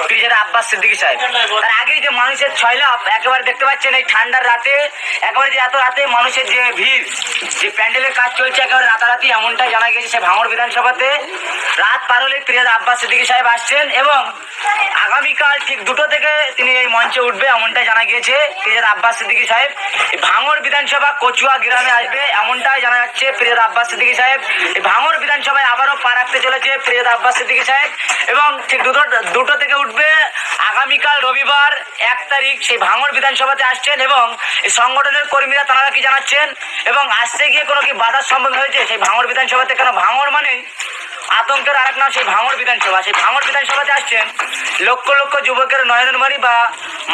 পীরজাদা আব্বাস সিদ্দিকী সাহেব। তার আগেই যে মানুষের ছয়লাভ একেবারে দেখতে পাচ্ছেন, এই ঠান্ডার রাতে একেবারে যে এত রাতে মানুষের যে ভিড়, যে প্যান্ডেলের কাজ চলছে একেবারে রাতারাতি, এমনটাই জানা গেছে সে ভাঙড় বিধানসভাতে। রাত পার হলে পীরজাদা আব্বাস সিদ্দিকী সাহেব আসছেন এবং আগামীকাল ঠিক 2টো থেকে তিনি এই মঞ্চে উঠবে, এমনটাই জানা গিয়েছে। পীরজাদা আব্বাস সিদ্দিকী সাহেব এই ভাঙড় বিধানসভা কচুয়া গ্রামে আসবে, এমনটাই জানা যাচ্ছে। পীরজাদা আব্বাস সিদ্দিকী সাহেব এই ভাঙড় বিধানসভায় আবারও পা রাখতে চলেছে পীরজাদা আব্বাস সিদ্দিকী সাহেব, এবং ঠিক 2টো থেকে উঠবে। আগামীকাল রবিবার 1 তারিখ সেই ভাঙড় বিধানসভাতে আসছেন এবং এই সংগঠনের কর্মীরা তারা কি জানাচ্ছেন এবং আসতে গিয়ে কোনো কি বাধার সম্মুখীন হয়েছে সেই ভাঙড় বিধানসভাতে? কেন ভাঙড় মানে আতঙ্কের আরেক নাম সেই ভাঙড় বিধানসভা। সেই ভাঙড় বিধানসভাতে আসছেন লক্ষ লক্ষ যুবকের নয়নমারি বা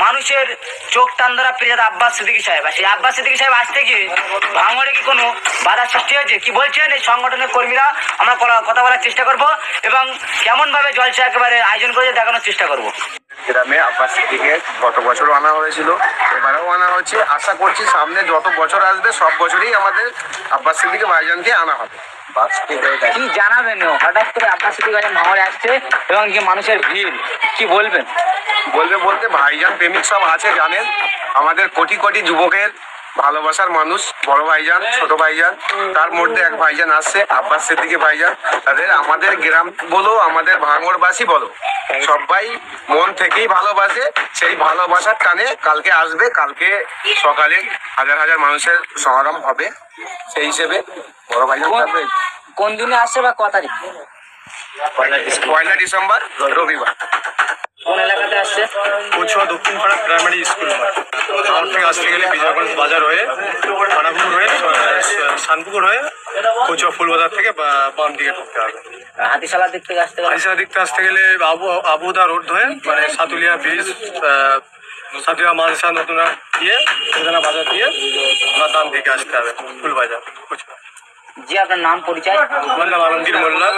মানুষের চোখ টান ধরা পীরজাদা আব্বাস সিদ্দিকী সাহেব। আর সেই আব্বাস সিদ্দিকী সাহেব আসতে গিয়ে ভাঙড়ে কি কোনো বাধার সৃষ্টি হয়েছে? কি বলছেন এই সংগঠনের কর্মীরা, আমরা কথা বলার চেষ্টা করব এবং কেমনভাবে জলসা একেবারে আয়োজন করে দেখানোর চেষ্টা করব। গ্রামে আব্বাস সিদ্দিকীকে গত বছরও আনা হয়েছিল, এবারেও আনা হচ্ছে। আশা করছি সামনে যত বছর আসবে সব বছরই আমাদের আব্বাস সিদ্দিকী ভাইজানকে আনা হবে। কি জানাবেন হঠাৎ করে আব্বাস সিদ্দিকী ভাইজান ভাঙড়ে আসছে এবং কি মানুষের ভিড়, কি বলবেন? বলতে ভাইজান প্রেমিক সব আছে, জানেন আমাদের কোটি কোটি যুবকের ভালোবাসার মানুষ, বড় ভাইজান ছোট ভাইজান, তার মধ্যে এক ভাইজান আসছে আব্বাস সিদ্দিকী ভাইজান। তাদের আমাদের গ্রাম বলো আমাদের ভাঙড়বাসী বলো সবাই মন থেকেই ভালোবাসে। সেই ভালোবাসার টানে কালকে আসবে, কালকে সকালে হাজার হাজার মানুষের সমাগম হবে। সেই হিসেবে বড় ভাইজান থাকবে। কোন দিনে আসছে বা কত তারিখ? 1 ডিসেম্বর রবিবার। কোন এলাকাতে আসছে? কচুয়া দক্ষিণ পাড়া প্রাইমারি স্কুল আমার থেকে আসতে গেলে বিজয়গঞ্জ বাজার হয়ে খানাপুকুর হয়ে শানপুকুর হয়ে কচুয়া ফুলবাজার থেকে বাম দিকে ঢুকতে হবে। হাতিশালার দিক থেকে আসতে গেলে? হাতিশালা দিকতে আসতে গেলে আবুদা রোড ধরে মানে সাতুলিয়া ব্রিজ, সাতুলিয়া মানসা নতুন দিয়ে বেদানা বাজার দিয়ে আমার ডান দিকে আসতে হবে ফুলবাজার কচুয়া। জি, আপনার নাম পরিচয়? আমার নাম আলমগীর মোল্লা।